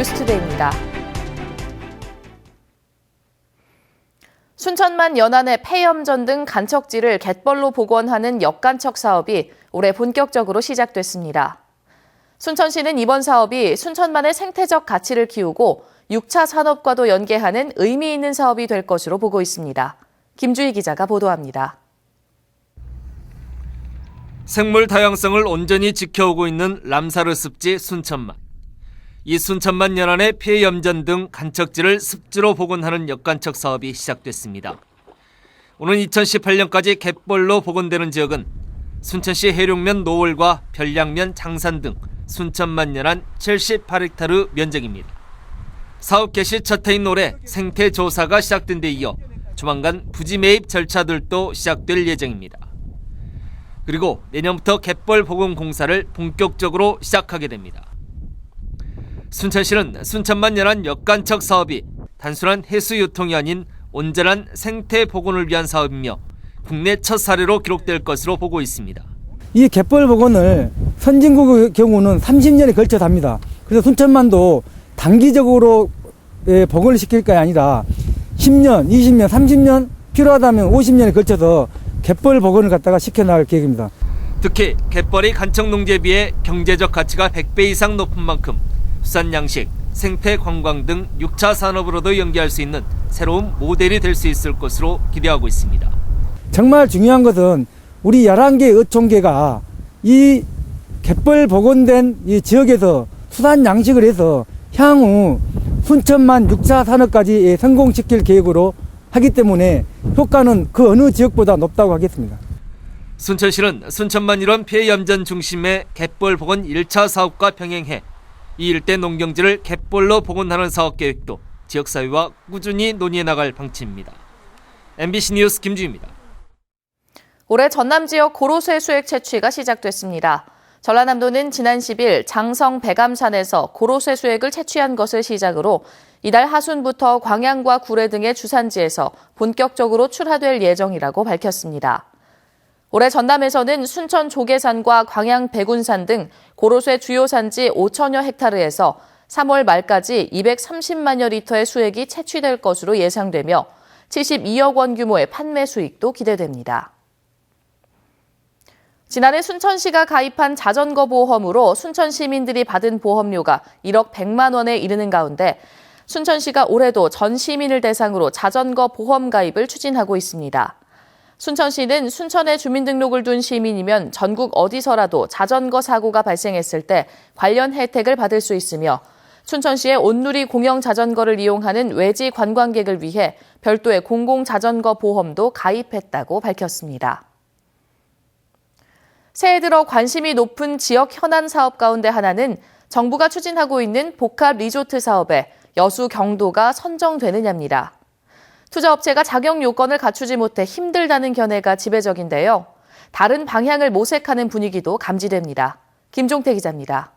뉴스투데이입니다. 순천만 연안의 폐염전 등 간척지를 갯벌로 복원하는 역간척 사업이 올해 본격적으로 시작됐습니다. 순천시는 이번 사업이 순천만의 생태적 가치를 키우고 6차 산업과도 연계하는 의미 있는 사업이 될 것으로 보고 있습니다. 김주희 기자가 보도합니다. 생물 다양성을 온전히 지켜오고 있는 람사르 습지 순천만. 이 순천만 연안의 폐염전 등 간척지를 습지로 복원하는 역간척 사업이 시작됐습니다. 오는 2018년까지 갯벌로 복원되는 지역은 순천시 해룡면 노월과 별량면 장산 등 순천만 연안 78헥타르 면적입니다. 사업 개시 첫 해인 올해 생태 조사가 시작된 데 이어 조만간 부지 매입 절차들도 시작될 예정입니다. 그리고 내년부터 갯벌 복원 공사를 본격적으로 시작하게 됩니다. 순천시는 순천만 연안 역간척 사업이 단순한 해수 유통이 아닌 온전한 생태 복원을 위한 사업이며 국내 첫 사례로 기록될 것으로 보고 있습니다. 이 갯벌 복원을 선진국의 경우는 30년에 걸쳐서 합니다. 그래서 순천만도 단기적으로 복원을 시킬 게 아니라 10년, 20년, 30년 필요하다면 50년에 걸쳐서 갯벌 복원을 갖다가 시켜나갈 계획입니다. 특히 갯벌이 간척 농지에 비해 경제적 가치가 100배 이상 높은 만큼 수산 양식, 생태 관광 등 6차 산업으로도 연계할 수 있는 새로운 모델이 될 수 있을 것으로 기대하고 있습니다. 정말 중요한 것은 우리 11개의 어촌계가 이 갯벌 복원된 이 지역에서 수산 양식을 해서 향후 순천만 6차 산업까지 성공시킬 계획으로 하기 때문에 효과는 그 어느 지역보다 높다고 하겠습니다. 순천시는 순천만 일원 폐염전 중심의 갯벌 복원 1차 사업과 병행해 이 일대 농경지를 갯벌로 복원하는 사업 계획도 지역사회와 꾸준히 논의해 나갈 방침입니다. MBC 뉴스 김주희입니다. 올해 전남 지역 고로쇠 수액 채취가 시작됐습니다. 전라남도는 지난 10일 장성 백암산에서 고로쇠 수액을 채취한 것을 시작으로 이달 하순부터 광양과 구례 등의 주산지에서 본격적으로 출하될 예정이라고 밝혔습니다. 올해 전남에서는 순천 조계산과 광양 백운산 등 고로쇠 주요 산지 5천여 헥타르에서 3월 말까지 230만여 리터의 수액이 채취될 것으로 예상되며 72억 원 규모의 판매 수익도 기대됩니다. 지난해 순천시가 가입한 자전거 보험으로 순천 시민들이 받은 보험료가 1억 100만 원에 이르는 가운데 순천시가 올해도 전 시민을 대상으로 자전거 보험 가입을 추진하고 있습니다. 순천시는 순천에 주민등록을 둔 시민이면 전국 어디서라도 자전거 사고가 발생했을 때 관련 혜택을 받을 수 있으며 순천시의 온누리 공영 자전거를 이용하는 외지 관광객을 위해 별도의 공공자전거 보험도 가입했다고 밝혔습니다. 새해 들어 관심이 높은 지역 현안 사업 가운데 하나는 정부가 추진하고 있는 복합 리조트 사업에 여수 경도가 선정되느냐입니다. 투자업체가 자격 요건을 갖추지 못해 힘들다는 견해가 지배적인데요. 다른 방향을 모색하는 분위기도 감지됩니다. 김종태 기자입니다.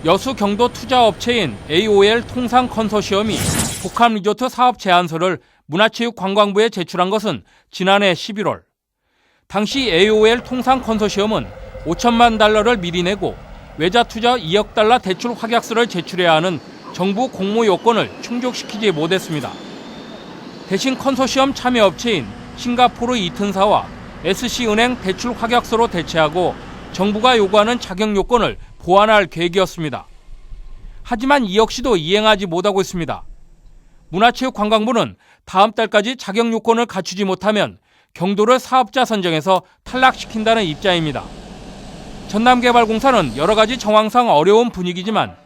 여수 경도 투자업체인 AOL 통상 컨소시엄이 복합 리조트 사업 제안서를 문화체육관광부에 제출한 것은 지난해 11월. 당시 AOL 통상 컨소시엄은 5천만 달러를 미리 내고 외자 투자 2억 달러 대출 확약서를 제출해야 하는 정부 공모 요건을 충족시키지 못했습니다. 대신 컨소시엄 참여업체인 싱가포르 이튼사와 SC은행 대출 확약서로 대체하고 정부가 요구하는 자격 요건을 보완할 계획이었습니다. 하지만 이 역시도 이행하지 못하고 있습니다. 문화체육관광부는 다음 달까지 자격 요건을 갖추지 못하면 경도를 사업자 선정해서 탈락시킨다는 입장입니다. 전남개발공사는 여러 가지 정황상 어려운 분위기지만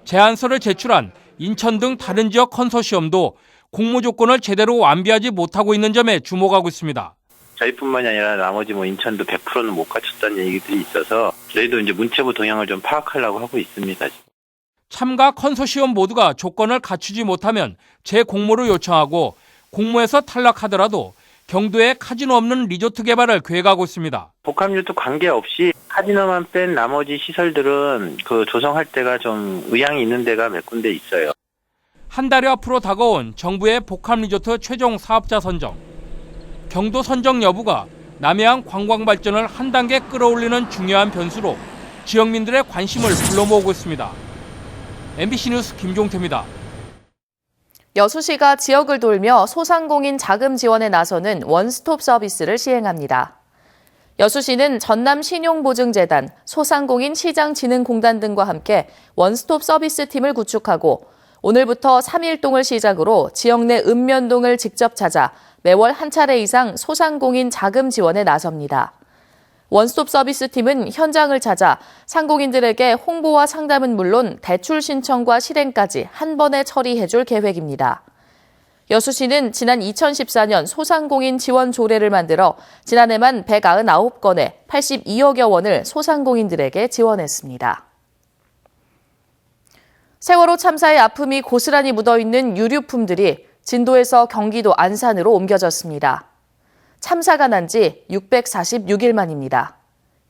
제안서를 제출한 인천 등 다른 지역 컨소시엄도 공모 조건을 제대로 완비하지 못하고 있는 점에 주목하고 있습니다. 저희뿐만이 아니라 나머지 인천도 100%는 못 갖췄다는 얘기들이 있어서 저희도 이제 문체부 동향을 좀 파악하려고 하고 있습니다. 참가 컨소시엄 모두가 조건을 갖추지 못하면 재공모를 요청하고 공모에서 탈락하더라도 경도에 카지노 없는 리조트 개발을 계획하고 있습니다. 복합리조트 관계없이 카지노만 뺀 나머지 시설들은 조성할 때가 좀 의향이 있는 데가 몇 군데 있어요. 한 달여 앞으로 다가온 정부의 복합리조트 최종 사업자 선정. 경도 선정 여부가 남해안 관광 발전을 한 단계 끌어올리는 중요한 변수로 지역민들의 관심을 불러모으고 있습니다. MBC 뉴스 김종태입니다. 여수시가 지역을 돌며 소상공인 자금 지원에 나서는 원스톱 서비스를 시행합니다. 여수시는 전남신용보증재단, 소상공인 시장진흥공단 등과 함께 원스톱 서비스팀을 구축하고 오늘부터 3일동을 시작으로 지역 내 읍면동을 직접 찾아 매월 한 차례 이상 소상공인 자금 지원에 나섭니다. 원스톱 서비스팀은 현장을 찾아 상공인들에게 홍보와 상담은 물론 대출 신청과 실행까지 한 번에 처리해줄 계획입니다. 여수시는 지난 2014년 소상공인 지원 조례를 만들어 지난해만 199건에 82억여 원을 소상공인들에게 지원했습니다. 세월호 참사의 아픔이 고스란히 묻어있는 유류품들이 진도에서 경기도 안산으로 옮겨졌습니다. 참사가 난 지 646일 만입니다.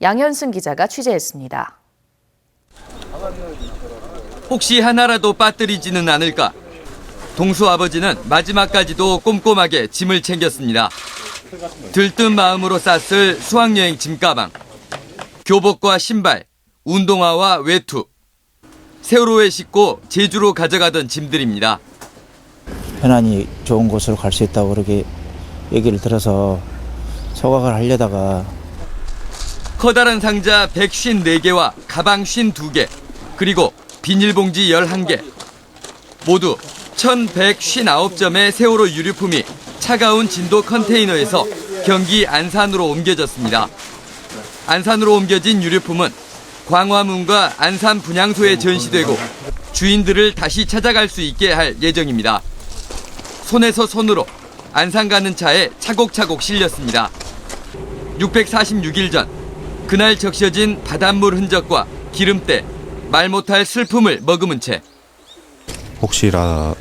양현승 기자가 취재했습니다. 혹시 하나라도 빠뜨리지는 않을까? 동수 아버지는 마지막까지도 꼼꼼하게 짐을 챙겼습니다. 들뜬 마음으로 쌌을 수학여행 짐가방, 교복과 신발, 운동화와 외투, 세월호에 싣고 제주로 가져가던 짐들입니다. 편안히 좋은 곳으로 갈 수 있다고 그렇게 얘기를 들어서 소각을 하려다가 커다란 상자 154개와 가방 52개, 그리고 비닐봉지 11개. 모두 1159점의 세월호 유류품이 차가운 진도 컨테이너에서 경기 안산으로 옮겨졌습니다. 안산으로 옮겨진 유류품은 광화문과 안산 분향소에 전시되고 주인들을 다시 찾아갈 수 있게 할 예정입니다. 손에서 손으로 안산 가는 차에 차곡차곡 실렸습니다. 646일 전, 그날 적셔진 바닷물 흔적과 기름때, 말 못할 슬픔을 머금은 채 혹시라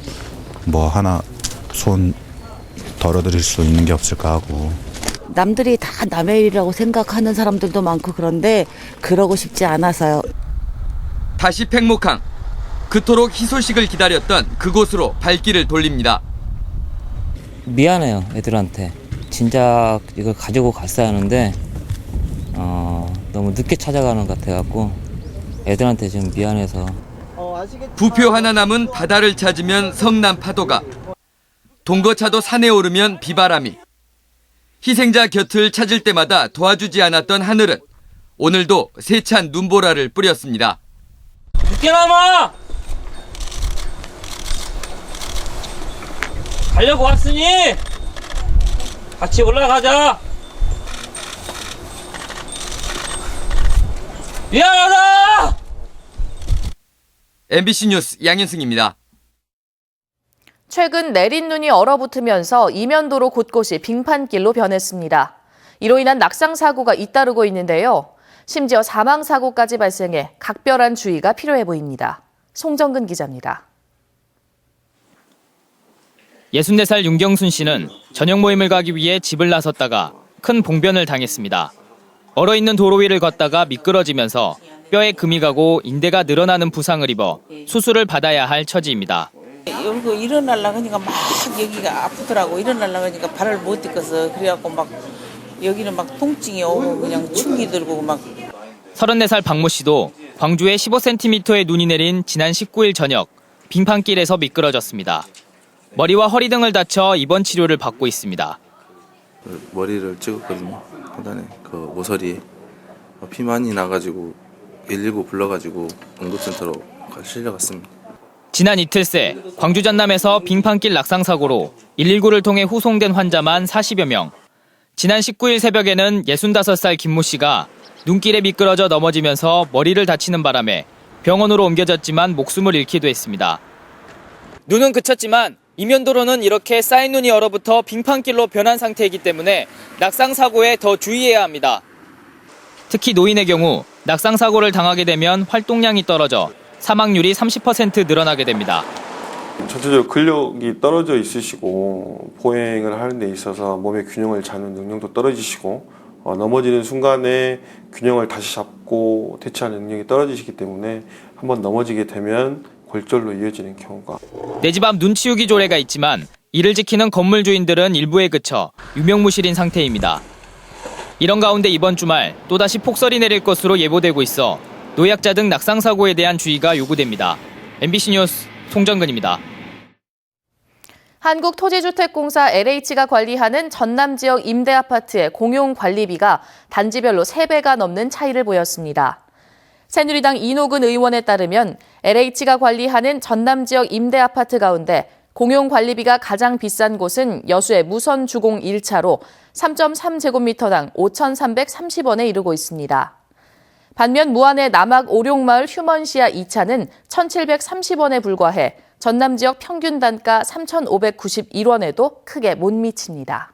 뭐 하나 손 덜어드릴 수 있는 게 없을까 하고. 남들이 다 남의 일이라고 생각하는 사람들도 많고 그런데 그러고 싶지 않아서요. 다시 팽목항, 그토록 희소식을 기다렸던 그곳으로 발길을 돌립니다. 미안해요, 애들한테. 진작 이걸 가지고 갔어야 하는데 너무 늦게 찾아가는 것 같아갖고 애들한테 좀 미안해서. 부표 하나 남은 바다를 찾으면 성남 파도가, 동거차도 산에 오르면 비바람이. 희생자 곁을 찾을 때마다 도와주지 않았던 하늘은 오늘도 세찬 눈보라를 뿌렸습니다. 늦게 남아! 가려고 왔으니 같이 올라가자. 미안하다! MBC 뉴스 양현승입니다. 최근 내린 눈이 얼어붙으면서 이면도로 곳곳이 빙판길로 변했습니다. 이로 인한 낙상 사고가 잇따르고 있는데요. 심지어 사망 사고까지 발생해 각별한 주의가 필요해 보입니다. 송정근 기자입니다. 64살 윤경순 씨는 저녁 모임을 가기 위해 집을 나섰다가 큰 봉변을 당했습니다. 얼어있는 도로 위를 걷다가 미끄러지면서 뼈에 금이 가고 인대가 늘어나는 부상을 입어 수술을 받아야 할 처지입니다. 이러고 일어나려고 하니까 막 여기가 아프더라고. 일어나려고 하니까 발을 못 딛겠어. 그래갖고 막 여기는 막 통증이 오고 그냥 충이 들고 막. 34살 박모 씨도 광주에 15cm의 눈이 내린 지난 19일 저녁 빙판길에서 미끄러졌습니다. 머리와 허리 등을 다쳐 입원 치료를 받고 있습니다. 머리를 찍었거든요. 하단에 그 모서리에 피 많이 나가지고 119 불러가지고 응급센터로 실려갔습니다. 지난 이틀 새 광주 전남에서 빙판길 낙상 사고로 119를 통해 후송된 환자만 40여 명. 지난 19일 새벽에는 65살 김모 씨가 눈길에 미끄러져 넘어지면서 머리를 다치는 바람에 병원으로 옮겨졌지만 목숨을 잃기도 했습니다. 눈은 그쳤지만 이면도로는 이렇게 쌓인 눈이 얼어붙어 빙판길로 변한 상태이기 때문에 낙상 사고에 더 주의해야 합니다. 특히 노인의 경우 낙상 사고를 당하게 되면 활동량이 떨어져 사망률이 30% 늘어나게 됩니다. 전체적으로 근력이 떨어져 있으시고 보행을 하는 데 있어서 몸의 균형을 잡는 능력도 떨어지시고 넘어지는 순간에 균형을 다시 잡고 대처하는 능력이 떨어지시기 때문에 한번 넘어지게 되면 골절로 이어지는 경우가. 내 집 앞 눈 치우기 조례가 있지만 이를 지키는 건물 주인들은 일부에 그쳐 유명무실인 상태입니다. 이런 가운데 이번 주말 또다시 폭설이 내릴 것으로 예보되고 있어 노약자 등 낙상 사고에 대한 주의가 요구됩니다. MBC 뉴스 송정근입니다. 한국토지주택공사 LH가 관리하는 전남 지역 임대아파트의 공용관리비가 단지별로 3배가 넘는 차이를 보였습니다. 새누리당 이노근 의원에 따르면 LH가 관리하는 전남 지역 임대아파트 가운데 공용관리비가 가장 비싼 곳은 여수의 무선주공 1차로 3.3제곱미터당 5,330원에 이르고 있습니다. 반면 무안의 남악 오룡마을 휴먼시아 2차는 1,730원에 불과해 전남 지역 평균 단가 3,591원에도 크게 못 미칩니다.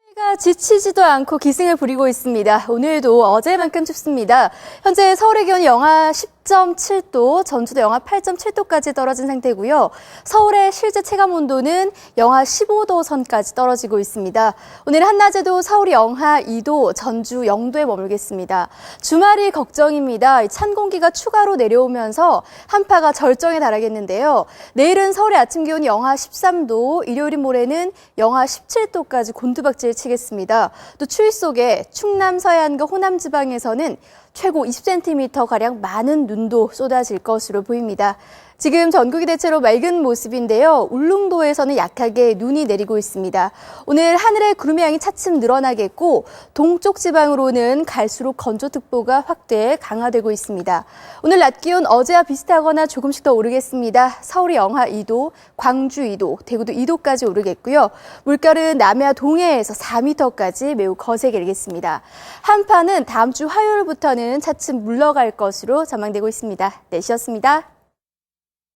해가 지치지도 않고 기승을 부리고 있습니다. 오늘도 어제만큼 춥습니다. 현재 서울의 기온이 영하 10.7도, 전주도 영하 8.7도까지 떨어진 상태고요. 서울의 실제 체감 온도는 영하 15도 선까지 떨어지고 있습니다. 오늘 한낮에도 서울이 영하 2도, 전주 0도에 머물겠습니다. 주말이 걱정입니다. 찬 공기가 추가로 내려오면서 한파가 절정에 달하겠는데요. 내일은 서울의 아침 기온이 영하 13도, 일요일인 모레는 영하 17도까지 곤두박질 치겠습니다. 또 추위 속에 충남 서해안과 호남 지방에서는 최고 20cm가량 많은 눈도 쏟아질 것으로 보입니다. 지금 전국이 대체로 맑은 모습인데요. 울릉도에서는 약하게 눈이 내리고 있습니다. 오늘 하늘의 구름의 양이 차츰 늘어나겠고 동쪽 지방으로는 갈수록 건조특보가 확대 강화되고 있습니다. 오늘 낮 기온 어제와 비슷하거나 조금씩 더 오르겠습니다. 서울이 영하 2도, 광주 2도, 대구도 2도까지 오르겠고요. 물결은 남해와 동해에서 4m까지 매우 거세게 일겠습니다. 한파는 다음 주 화요일부터는 차츰 물러갈 것으로 전망되고 있습니다. 내시였습니다.